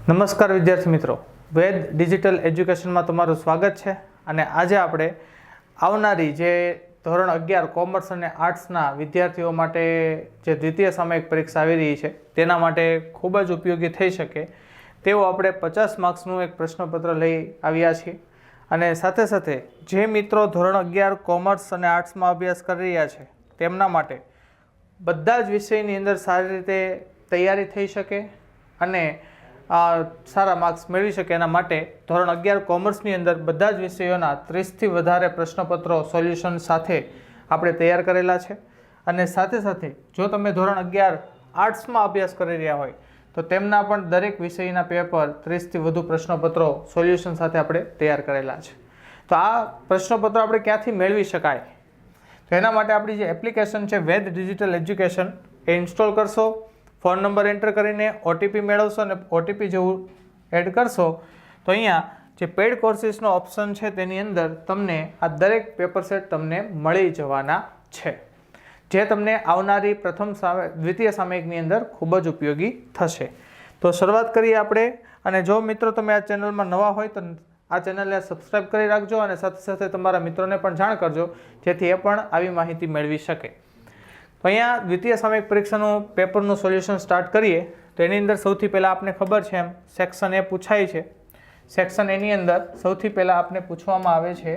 નમસ્કાર વિદ્યાર્થી મિત્રો, વેદ ડિજિટલ એજ્યુકેશનમાં તમારું સ્વાગત છે. અને આજે આપણે આવનારી જે ધોરણ 11 કોમર્સ અને આર્ટ્સના વિદ્યાર્થીઓ માટે જે દ્વિતીય સામયિક પરીક્ષા આવી રહી છે તેના માટે ખૂબ જ ઉપયોગી થઈ શકે તેવું આપણે 50 માર્ક્સનું એક પ્રશ્નપત્ર લઈ આવ્યા છીએ. અને સાથે સાથે જે મિત્રો ધોરણ 11 કોમર્સ અને આર્ટ્સમાં અભ્યાસ કરી રહ્યા છે તેમના માટે બધા જ વિષયની અંદર સારી રીતે તૈયારી થઈ શકે અને સારા માર્ક્સ મેળવી શકે એના માટે ધોરણ 11 કોમર્સની અંદર બધા જ વિષયોના 30થી વધારે પ્રશ્નપત્રો સોલ્યુશન સાથે આપણે તૈયાર કરેલા છે. અને સાથે સાથે જો તમે ધોરણ 11 આર્ટ્સમાં અભ્યાસ કરી રહ્યા હોય તો તેમના પણ દરેક વિષયના પેપર 30થી વધુ પ્રશ્નપત્રો સોલ્યુશન સાથે આપણે તૈયાર કરેલા છે. તો આ પ્રશ્નપત્રો આપણે ક્યાંથી મેળવી શકાય? તો એના માટે આપણી જે એપ્લિકેશન છે વેદ ડિજિટલ એજ્યુકેશન એ ઇન્સ્ટોલ કરશો, ફોન નંબર એન્ટર કરીને OTP મેળવશો અને OTP જેવું એડ કરશો તો અહીંયા જે પેડ કોર્સિસનો ઓપ્શન છે તેની અંદર તમને આ દરેક પેપર સેટ તમને મળી જવાના છે, જે તમને આવનારી દ્વિતીય સામયિકની અંદર ખૂબ જ ઉપયોગી થશે. તો શરૂઆત કરીએ આપણે. અને જો મિત્રો તમે આ ચેનલમાં નવા હોય તો આ ચેનલને સબસ્ક્રાઈબ કરી રાખજો અને સાથે સાથે તમારા મિત્રોને પણ જાણ કરજો જેથી એ પણ આવી માહિતી મેળવી શકે. તો અહીંયા દ્વિતીય સામયિક પરીક્ષાનું પેપરનું સોલ્યુશન સ્ટાર્ટ કરીએ તો એની અંદર સૌથી પહેલાં આપને ખબર છે એમ સેક્શન એ પૂછાય છે. સેક્શન એની અંદર સૌથી પહેલાં આપને પૂછવામાં આવે છે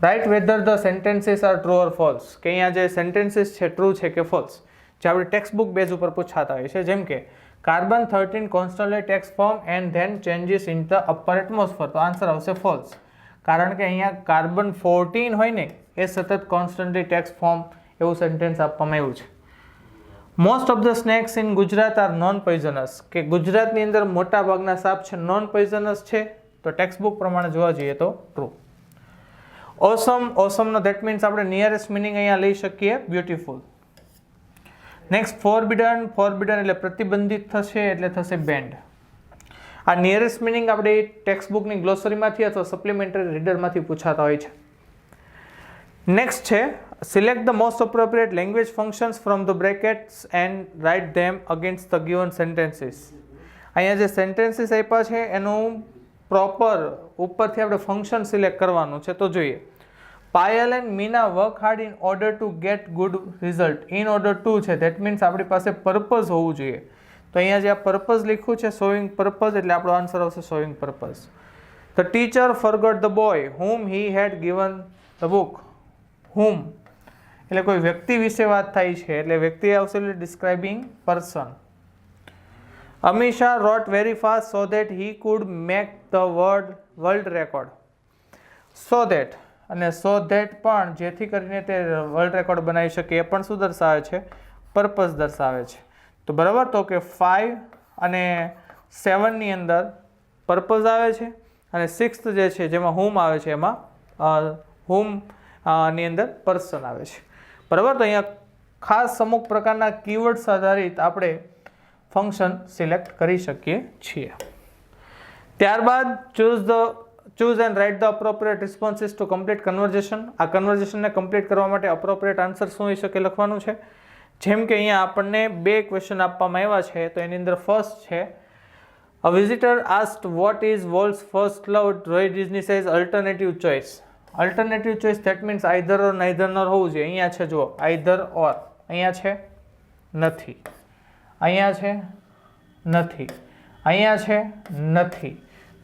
right whether the sentences are true or false, કે અહીંયા જે સેન્ટેન્સીસ છે ટ્રુ છે કે ફોલ્સ, જે આપણે ટેક્સ્ટ બુક બેઝ ઉપર પૂછાતા હોય છે. જેમ કે carbon 13 constantly takes form and then changes in the upper atmosphere, તો આન્સર આવશે ફોલ્સ. કારણ કે અહીંયા કાર્બન 14 હોય ને એ સતત કોન્સ્ટન્ટલી ટેક્સ ફોર્મ એવું સેન્ટેન્સ આપવામાં આવ્યું છે. Most of the snakes in Gujarat are non poisonous, કે ગુજરાતની અંદર મોટા ભાગના સાપ છે નોન પોઈઝનસ છે, તો ટેક્સ્ટ બુક પ્રમાણે જોવા જઈએ તો ટ્રુ. ઓસમનો ધેટ મીન્સ આપણે નિયરેસ્ટ મિનિંગ અહીંયા લઈ શકીએ બ્યુટીફુલ. નેક્સ્ટ ફોરબિડન એટલે પ્રતિબંધિત થશે એટલે થશે બેન્ડ. આ નિયરેસ્ટ મિનિંગ આપણે ટેક્સ્ટ બુકની ગ્લોસરીમાંથી અથવા સપ્લિમેન્ટરી રીડરમાંથી પૂછાતા હોય છે. નેક્સ્ટ છે select the most appropriate language functions from the brackets and write them against the given sentences. અહીંયા જે સેન્ટેન્સીસ આપ્યા છે એનું પ્રોપર ઉપરથી આપણે ફંક્શન સિલેક્ટ કરવાનું છે. તો જોઈએ Payal and Meena work hard in order to get good result. In order to છે ધેટ મીન્સ આપણી પાસે પર્પઝ હોવું જોઈએ. તો અહીંયા જે આ પર્પઝ લખ્યું છે શોઈંગ પર્પઝ એટલે આપણો આન્સર આવશે showing purpose. The teacher forgot the boy whom he had given the book. whom એટલે કોઈ વ્યક્તિ વિશે વાત થાય છે એટલે વ્યક્તિ આવશે એટલે describing person. Amisha wrote very fast so that he could make the world record. so that અને so that પણ જેથી કરીને તે વર્લ્ડ રેકોર્ડ બનાવી શકે એ પણ શું દર્શાવે છે? પર્પઝ દર્શાવે છે. તો બરાબર, તો કે 5 અને 7 ની અંદર પર્પઝ આવે છે અને 6th જે છે જેમાં whom આવે છે એમાં whom ની અંદર પર્સન આવે છે. બરાબર, તો અહીંયા ખાસ અમુક પ્રકારના કીવર્ડ્સ આધારિત આપણે ફંક્શન સિલેક્ટ કરી શકીએ છીએ. ત્યારબાદ choose and write the appropriate responses to complete conversion. આ કન્વર્ઝેશનને કમ્પ્લીટ કરવા માટે અપ્રોપ્રિએટ આન્સર શું હોઈ શકે લખવાનું છે. જેમ કે અહીંયા આપણને 2 ક્વેશ્ચન આપવામાં આવ્યા છે તો એની અંદર ફર્સ્ટ છે a visitor asked what is world's first love. Roy Disney says alternative choice. Alternative choice that means either or neither nor હોવું જોઈએ. અહીંયા છે જુઓ આઈધર ઓર, અહીંયા છે નથી, અહીંયા છે નથી, અહીંયા છે નથી,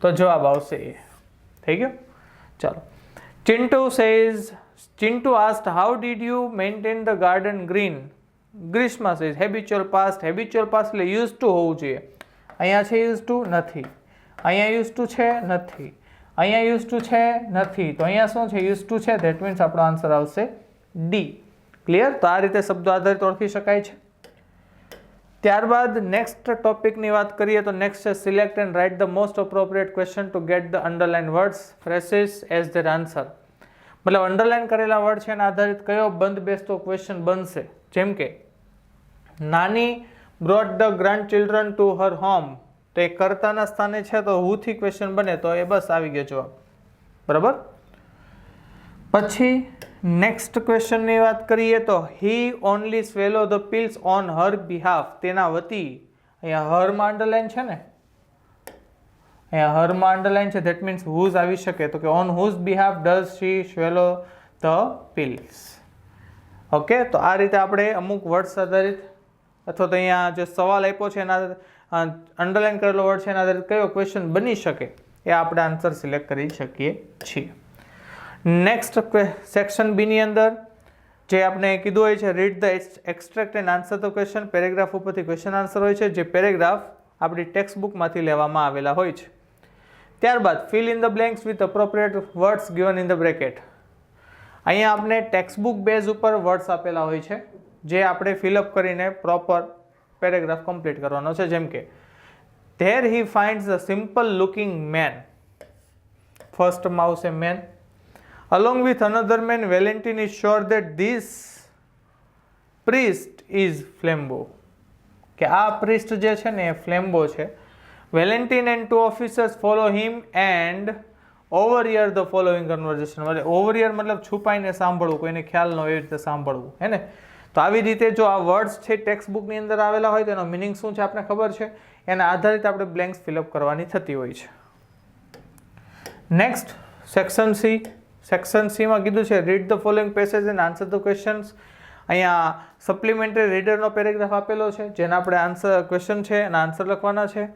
તો જવાબ આવશે એ. થઈ ગયો? ચાલો. Chintu asked how did you maintain the garden green. Grishma says habitual past એટલે used to હોવું જોઈએ. અહીંયા છે used to નથી, અહીંયા used to છે નથી, અહીંયા used to છે નથી, તો અહીંયા શું છે used to છે that means આપણો આન્સર આવશે D. ક્લિયર? તો આ રીતે શબ્દો આધારિત ઓળખી શકાય છે. ત્યારબાદ નેક્સ્ટ ટોપિકની વાત કરીએ તો નેક્સ્ટ છે select and write the most appropriate question two get the underline words ફ્રેસીસ as their answer. મતલબ અંડરલાઇન કરેલા વર્ડ છે એના આધારિત કયો બંધ બેસતો ક્વેશ્ચન બનશે. જેમ કે નાની brought the grand children to her home, તો એ કર્તાના સ્થાને છે તો હુથી ક્વેશ્ચન બને તો એ બસ આવી ગયો જવાબ. બરાબર. પછી નેક્સ્ટ ક્વેશ્ચનની વાત કરીએ તો he only swallow the pills on her behalf, તેના વતી અહીંયા હરમાં અંડરલાઇન છે ને, અહીંયા હરમાં અંડરલાઇન છે, ધેટ મીન્સ હુઝ આવી શકે. તો કે on whose behalf does she swallow the pills. Okay, તો આ રીતે આપણે અમુક વર્ડ્સ આધારિત અથવા તો અહીંયા જે સવાલ આપ્યો છે એના અંડરલાઇન કરેલો વર્ડ છે એના આધારિત કયો ક્વેશ્ચન બની શકે એ આપણે આન્સર સિલેક્ટ કરી શકીએ છીએ. નેક્સ્ટ સેક્શન બીની અંદર જે આપણે કીધું હોય છે read the extract and answer the question. Paragraph ઉપરથી ક્વેશ્ચન આન્સર હોય છે, જે પેરેગ્રાફ આપણી ટેક્સ્ટ બુકમાંથી લેવામાં આવેલા હોય છે. ત્યારબાદ fill in the blanks with appropriate words given in the bracket. અહીંયા આપણે ટેક્સ્ટ બુક બેઝ ઉપર વર્ડ્સ આપેલા હોય છે જે આપણે ફિલઅપ કરીને પ્રોપર પેરેગ્રાફ કમ્પ્લીટ કરવાનો છે. જેમ કે there he finds a simple looking man. ફર્સ્ટમાં આવશે man. Along with another man, Valentine is sure that this priest is Flambeau. કે આ priest જે છે ને એ Flambeau છે. Valentine and two officers follow him and overhear the following conversation. એટલે overhear મતલબ છુપાઈને સાંભળવું, કોઈને ખ્યાલ ન હોય એવી રીતે સાંભળવું, હે ને. તો આવી રીતે જો આ વર્ડ્સ છે ટેક્સ્ટ બુકની અંદર આવેલા હોય તો એનો મિનિંગ શું છે આપણે ખબર છે, એના આધારિત આપણે બ્લેન્ક્સ ફિલઅપ કરવાની થતી હોય છે. Next section C. સેક્શન સીમાં કીધું છે read the following passage and answer the questions. અહીંયા સપ્લિમેન્ટરી રીડરનો પેરેગ્રાફ આપેલો છે જેના આપણે આન્સર ક્વેશ્ચન છે એના આન્સર લખવાના છે.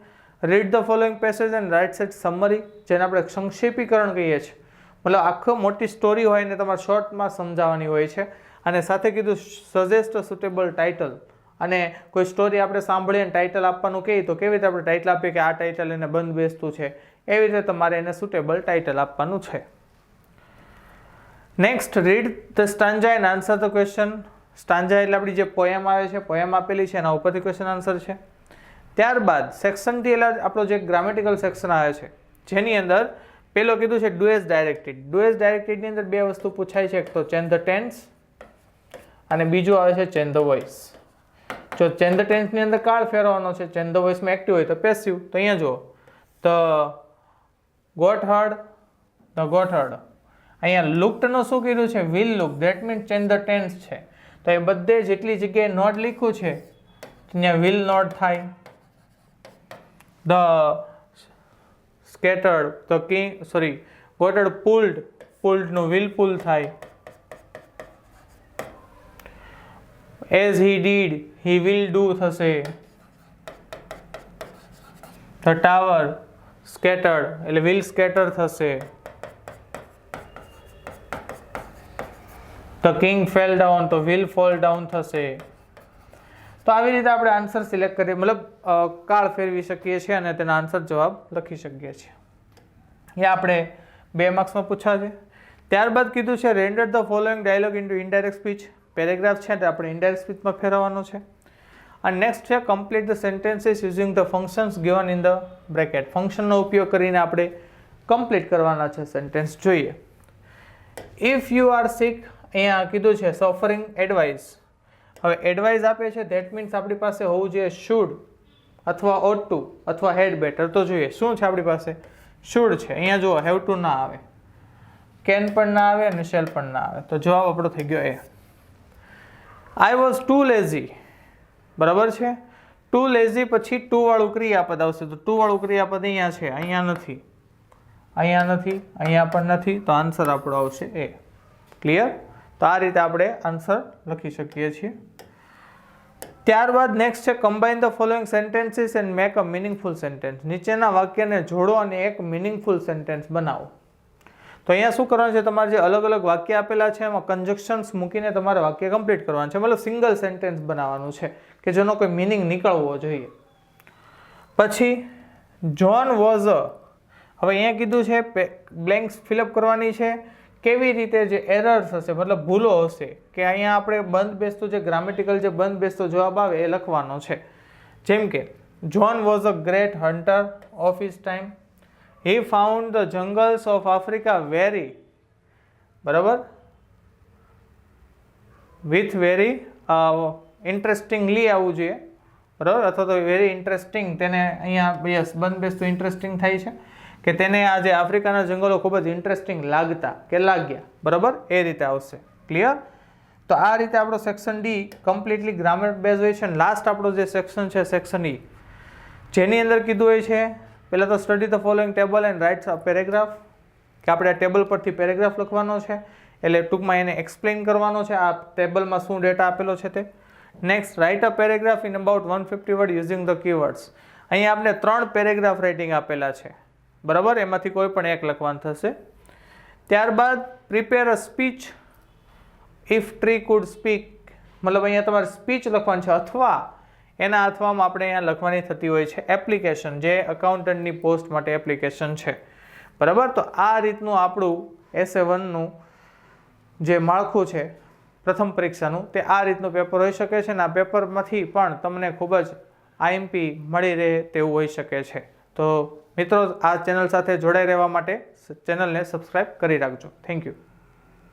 Read the following passage and write set summary, જેને આપણે સંક્ષેપીકરણ કહીએ છીએ. મતલબ આખો મોટી સ્ટોરી હોય ને તમારે શોર્ટમાં સમજાવવાની હોય છે. અને સાથે કીધું સજેસ્ટ અ સુટેબલ ટાઇટલ. અને કોઈ સ્ટોરી આપણે સાંભળીએ અને ટાઇટલ આપવાનું કહીએ તો કેવી રીતે આપણે ટાઇટલ આપીએ કે આ ટાઇટલ એને બંધ બેસતું છે, એવી રીતે તમારે એને સુટેબલ ટાઇટલ આપવાનું છે. Next read the stanza and answer the question. Stanza એટલે આપણી જે પોએમ આવે છે, પોએમ આપેલી છે એના ઉપરથી ક્વેશ્ચન આન્સર છે. ત્યારબાદ સેક્શન ડી એટલે આપણો જે ગ્રામેટિકલ સેક્શન આવે છે જેની અંદર પેલો કીધું છે do as directed. Do as ડાયરેક્ટેડની અંદર બે વસ્તુ પૂછાય છે, એક તો ચેન્જ ધ ટેન્સ અને બીજું આવે છે ચેન્જ ધ વોઇસ. જો ચેન્જ ધ ટેન્સની અંદર કાળ ફેરવવાનો છે, ચેન્જ ધ વોઇસમાં એક્ટિવ હોય તો પેસિવ. તો અહીંયા જુઓ the goat herd, the goat herd. અહીંયા લુકડનું શું કીધું છે will look, that means change the tense છે. તો એ બધે જેટલી જગ્યાએ નોટ લખ્યું છે ત્યાં વિલ નોટ થાય. The scattered, the king goted pulled, પુલ્ડનું વિલ પુલ થાય. As he did, he will do થશે. ધ ટાવર સ્કેટર્ડ એટલે વિલ સ્કેટર થશે. ધ કિંગ ફેલ ડાઉન તો વિલ ફોલ ડાઉન થશે. તો આવી રીતે આપણે આન્સર સિલેક્ટ કરીએ, મતલબ કાળ ફેરવી શકીએ છીએ અને તેના આન્સર જવાબ લખી શકીએ છીએ. એ આપણે 2 માર્ક્સમાં પૂછા છે. ત્યારબાદ કીધું છે render the following dialogue into indirect speech. Paragraph છે તે આપણે ઇનડાયરેક્ટ સ્પીચમાં ફેરવવાનો છે. અને નેક્સ્ટ છે complete the sentences using the functions given in the bracket. ફંક્શનનો ઉપયોગ કરીને આપણે કમ્પ્લીટ કરવાના છે સેન્ટેન્સ. જોઈએ ઇફ યુ આર સિક, અહીંયા કીધું છે સફરિંગ એડવાઇસ. હવે એડવાઇસ આપે છે ધેટ મીન્સ આપણી પાસે હોવું જોઈએ શુડ અથવા ઓટ ટુ અથવા હેડ બેટર. તો જોઈએ શું છે આપણી પાસે શુડ છે. અહીંયા જુઓ હેવ ટુ ના આવે, કેન પણ ના આવે અને શેલ પણ ના આવે. તો જવાબ આપણો થઈ ગયો એ. આઈ વોઝ ટુ લેઝી, બરાબર છે. ટુ લેઝી પછી ટુ વાળું ક્રિયાપદ આવશે. તો ટુ વાળું ક્રિયાપદ અહીંયા છે, અહીંયા નથી, અહીંયા નથી, અહીંયા પણ નથી. તો આન્સર આપણો આવશે એ. ક્લિયર? તો આ રીતે આપણે આન્સર લખી શકીએ છીએ. ત્યારબાદ નેક્સ્ટ છે combine the following sentences and make a meaningful sentence. નીચેના વાક્યને જોડો અને એક મિનિંગફુલ સેન્ટેન્સ બનાવો. તો અહીંયા શું કરવાનું છે, તમારે જે અલગ અલગ વાક્ય આપેલા છે એમાં કન્જક્શન્સ મૂકીને તમારે વાક્ય કમ્પ્લીટ કરવાનું છે. મતલબ સિંગલ સેન્ટેન્સ બનાવવાનું છે કે જેનો કોઈ મિનિંગ નીકળવો જોઈએ. પછી જોન વોઝ અ. હવે અહીંયા કીધું છે બ્લેન્ક્સ ફિલઅપ કરવાની છે. કેવી રીતે જે એરર્સ હશે મતલબ ભૂલો હશે કે અહીંયા આપણે બંધ બેસતું જે ગ્રામેટિકલ જે બંધ બેસતો જવાબ આવે એ લખવાનો છે. જેમ કે John was a great hunter of his time. He found the jungles of Africa very, બરાબર, વિથ વેરી ઇન્ટરેસ્ટિંગલી આવવું જોઈએ, બરાબર, અથવા તો વેરી ઇન્ટરેસ્ટિંગ. તેને અહીંયા યસ બંધ બેસતું ઇન્ટરેસ્ટિંગ થાય છે કે તેને આ જે આફ્રિકાના જંગલો ખૂબ જ ઇન્ટરેસ્ટિંગ લાગતા કે લાગ્યા, બરાબર, એ રીતે આવશે. ક્લિયર? તો આ રીતે આપણો section D completely grammar base હોય છે. અને લાસ્ટ આપણો જે સેક્શન છે સેક્શન ઈ, જેની અંદર કીધું હોય છે પહેલાં તો study the following table and writes a paragraph, કે આપણે આ ટેબલ પરથી પેરેગ્રાફ લખવાનો છે, એટલે ટૂંકમાં એને એક્સપ્લેન કરવાનો છે આ ટેબલમાં શું ડેટા આપેલો છે તે. Next, write a paragraph in about 150 word using the keywords. અહીંયા આપણે 3 પેરેગ્રાફ રાઇટિંગ આપેલા છે, બરાબર, એમાંથી કોઈ પણ એક લખવાનું થશે. ત્યારબાદ prepare a speech if tree food speak, મતલબ અહીંયા તમારે સ્પીચ લખવાની છે, અથવા એના અથવામાં આપણે અહીંયા લખવાની થતી હોય છે એપ્લિકેશન, જે અકાઉન્ટન્ટની પોસ્ટ માટે એપ્લિકેશન છે, બરાબર. તો આ રીતનું આપણું SA1નું જે માળખું છે પ્રથમ પરીક્ષાનું, તે આ રીતનું પેપર હોઈ શકે છે, અને આ પેપરમાંથી પણ તમને ખૂબ જ IMP મળી રહે તેવું હોઈ શકે છે. તો મિત્રો, આ ચેનલ સાથે જોડાઈ રહેવા માટે ચેનલને સબસ્ક્રાઈબ કરી રાખજો. Thank you.